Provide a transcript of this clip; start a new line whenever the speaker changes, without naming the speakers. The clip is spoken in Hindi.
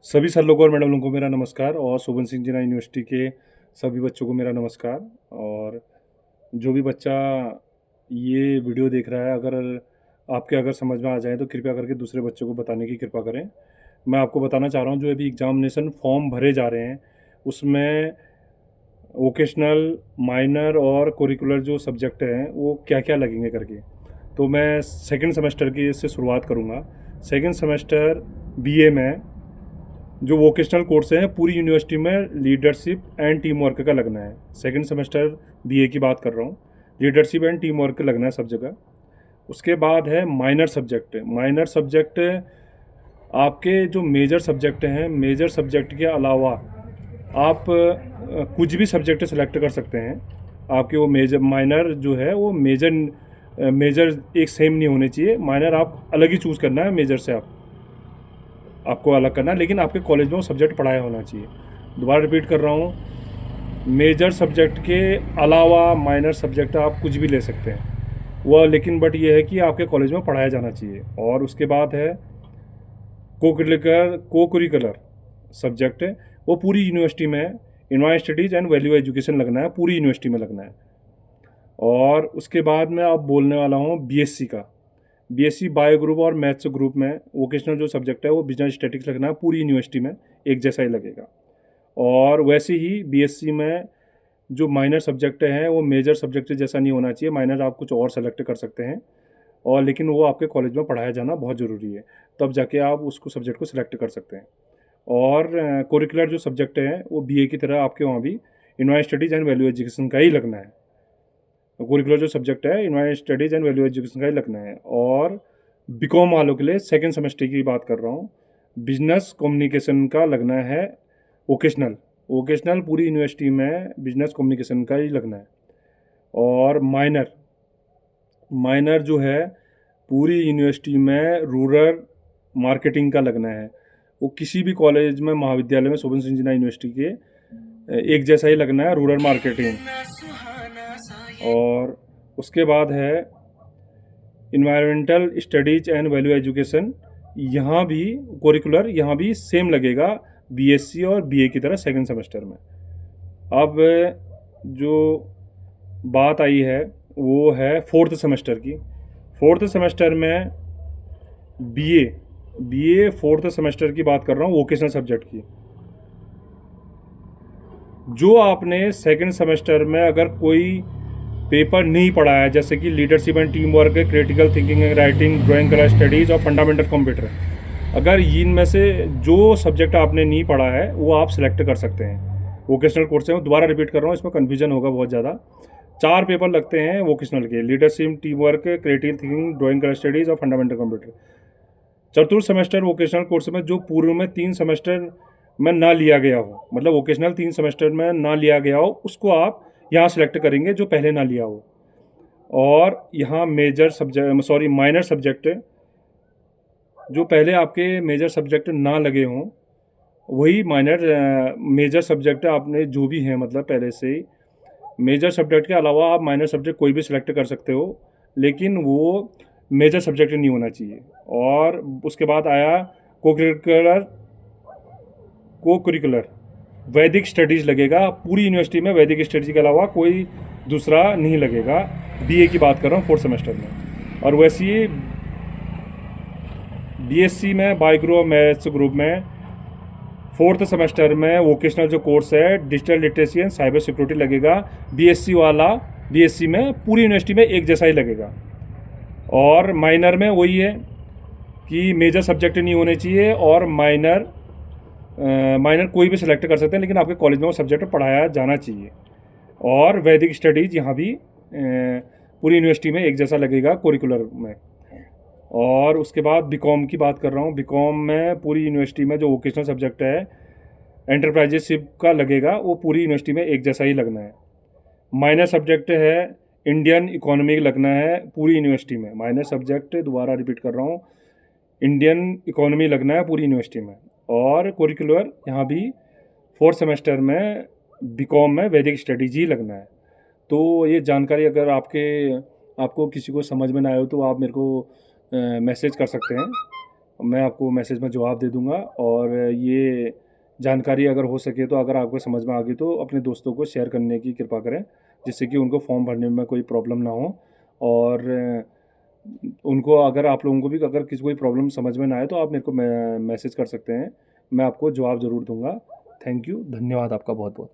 सभी सर लोगों और मैडम लोगों को मेरा नमस्कार और शोभन सिंह जिना यूनिवर्सिटी के सभी बच्चों को मेरा नमस्कार। और जो भी बच्चा ये वीडियो देख रहा है, अगर समझ में आ जाए तो कृपया करके दूसरे बच्चों को बताने की कृपा करें। मैं आपको बताना चाह रहा हूँ, जो अभी एग्जामिनेशन फॉर्म भरे जा रहे हैं उसमें वोकेशनल, माइनर और कोरिकुलर जो सब्जेक्ट हैं वो क्या क्या लगेंगे करके। तो मैं सेकंड सेमेस्टर की से शुरुआत करूँगा। सेकंड सेमेस्टर बीए में जो वोकेशनल कोर्स हैं पूरी यूनिवर्सिटी में लीडरशिप एंड टीम वर्क का लगना है। सेकंड सेमेस्टर बीए की बात कर रहा हूँ, लीडरशिप एंड टीम वर्क लगना है सब जगह। उसके बाद है माइनर सब्जेक्ट। माइनर सब्जेक्ट आपके जो मेजर सब्जेक्ट हैं, मेजर सब्जेक्ट के अलावा आप कुछ भी सब्जेक्ट सेलेक्ट कर सकते हैं। आपके वो मेजर माइनर जो है वो मेजर एक सेम नहीं होने चाहिए। माइनर आप अलग ही चूज़ करना है, मेजर से आपको अलग करना है, लेकिन आपके कॉलेज में वो सब्जेक्ट पढ़ाया होना चाहिए। दोबारा रिपीट कर रहा हूँ, मेजर सब्जेक्ट के अलावा माइनर सब्जेक्ट आप कुछ भी ले सकते हैं वह, लेकिन बट ये है कि आपके कॉलेज में पढ़ाया जाना चाहिए। और उसके बाद है को करिकुलर सब्जेक्ट है, वो पूरी यूनिवर्सिटी में environment studies and value education लगना है, पूरी यूनिवर्सिटी में लगना है। और उसके बाद मैं अब बोलने वाला हूँ बीएससी का। बीएससी बायो ग्रुप और मैथ्स ग्रुप में वोकेशनल जो सब्जेक्ट है वो बिजनेस स्टैटिक्स लगना है, पूरी यूनिवर्सिटी में एक जैसा ही लगेगा। और वैसे ही बीएससी में जो माइनर सब्जेक्ट हैं वो मेजर सब्जेक्ट जैसा नहीं होना चाहिए। माइनर आप कुछ और सेलेक्ट कर सकते हैं, और लेकिन वो आपके कॉलेज में पढ़ाया जाना बहुत ज़रूरी है, तब जाके आप उसको सब्जेक्ट को सिलेक्ट कर सकते हैं। और कोरिकुलर जो सब्जेक्ट हैं वो बीए की तरह आपके वहाँ भी environment studies and value education का ही लगना है। कोरिकुलर जो सब्जेक्ट है environment studies and value education का ही लगना है। और बीकॉम वालों के लिए सेकेंड सेमेस्टर की बात कर रहा हूँ, बिजनेस कम्युनिकेशन का लगना है वोकेशनल। वोकेशनल पूरी यूनिवर्सिटी में बिजनेस कम्युनिकेशन का ही लगना है। और माइनर माइनर जो है पूरी यूनिवर्सिटी में रूरल मार्केटिंग का लगना है। वो किसी भी कॉलेज में, महाविद्यालय में, शोभन सिंह जिन्ना यूनिवर्सिटी के एक जैसा ही लगना है, रूरल मार्केटिंग। और उसके बाद है environmental studies and value education. यहाँ भी कोरिकुलर यहाँ भी सेम लगेगा बीएससी और बीए की तरह सेकंड सेमेस्टर में। अब जो बात आई है वो है फोर्थ सेमेस्टर की। फोर्थ सेमेस्टर में बीए बीए फोर्थ सेमेस्टर की बात कर रहा हूँ, वोकेशनल सब्जेक्ट की। जो आपने सेकंड सेमेस्टर में अगर कोई पेपर नहीं पढ़ा है, जैसे कि leadership and team work, critical thinking and writing, drawing colour studies और फंडामेंटल कंप्यूटर, अगर इनमें से जो सब्जेक्ट आपने नहीं पढ़ा है वो आप सिलेक्ट कर सकते हैं। वोकेशनल कोर्स है, दोबारा रिपीट कर रहा हूँ, इसमें कन्फ्यूजन होगा बहुत ज़्यादा। 4 पेपर लगते हैं वोकेशनल के, leadership, team work, creative thinking, drawing colour studies और फंडामेंटल कंप्यूटर। चतुर्थ सेमेस्टर वोकेशनल कोर्स में जो पूर्व में 3 सेमेस्टर में ना लिया गया हो, मतलब वोकेशनल 3 सेमेस्टर में ना लिया गया हो, उसको आप यहाँ सेलेक्ट करेंगे जो पहले ना लिया हो। और यहाँ माइनर सब्जेक्ट जो पहले आपके मेजर सब्जेक्ट ना लगे हों, वही माइनर मेजर सब्जेक्ट आपने जो भी हैं, मतलब पहले से ही मेजर सब्जेक्ट के अलावा आप माइनर सब्जेक्ट कोई भी सिलेक्ट कर सकते हो, लेकिन वो मेजर सब्जेक्ट नहीं होना चाहिए। और उसके बाद आया को करिकुलर वैदिक स्टडीज़ लगेगा, पूरी यूनिवर्सिटी में वैदिक स्टडीज़ के अलावा कोई दूसरा नहीं लगेगा। बीए की बात कर रहा हूँ फोर्थ सेमेस्टर में। और वैसे ही बीएससी में बायो और मैथ्स ग्रुप में फोर्थ सेमेस्टर में वोकेशनल जो कोर्स है digital literacy and cyber security लगेगा। बीएससी वाला बीएससी में पूरी यूनिवर्सिटी में एक जैसा ही लगेगा। और माइनर में वही है कि मेजर सब्जेक्ट नहीं होने चाहिए, और माइनर कोई भी सिलेक्ट कर सकते हैं, लेकिन आपके कॉलेज में वो सब्जेक्ट पढ़ाया जाना चाहिए। और वैदिक स्टडीज़ यहाँ भी पूरी यूनिवर्सिटी में एक जैसा लगेगा कोरिकुलर में। और उसके बाद बीकॉम की बात कर रहा हूँ। बीकॉम में पूरी यूनिवर्सिटी में जो वोकेशनल सब्जेक्ट है एंटरप्राइजेशिप का लगेगा, वो पूरी यूनिवर्सिटी में एक जैसा ही लगना है। माइनर सब्जेक्ट है इंडियन इकोनॉमी लगना है पूरी यूनिवर्सिटी में। माइनर सब्जेक्ट, दोबारा रिपीट कर रहा हूँ, इंडियन इकोनॉमी लगना है पूरी यूनिवर्सिटी में। और कोरिकुलर यहाँ भी फोर्थ सेमेस्टर में बीकॉम में वैदिक स्टडीज ही लगना है। तो ये जानकारी अगर आपको किसी को समझ में ना आए तो आप मेरे को मैसेज कर सकते हैं। मैं आपको मैसेज में जवाब दे दूँगा। और ये जानकारी अगर हो सके तो अगर आपको समझ में आ गई तो अपने दोस्तों को शेयर करने की कृपा करें, जिससे कि उनको फॉर्म भरने में कोई प्रॉब्लम ना हो। और उनको अगर आप लोगों को भी अगर किसी कोई प्रॉब्लम समझ में ना आए तो आप मेरे को मैसेज कर सकते हैं, मैं आपको जवाब ज़रूर दूँगा। थैंक यू, धन्यवाद आपका बहुत-बहुत।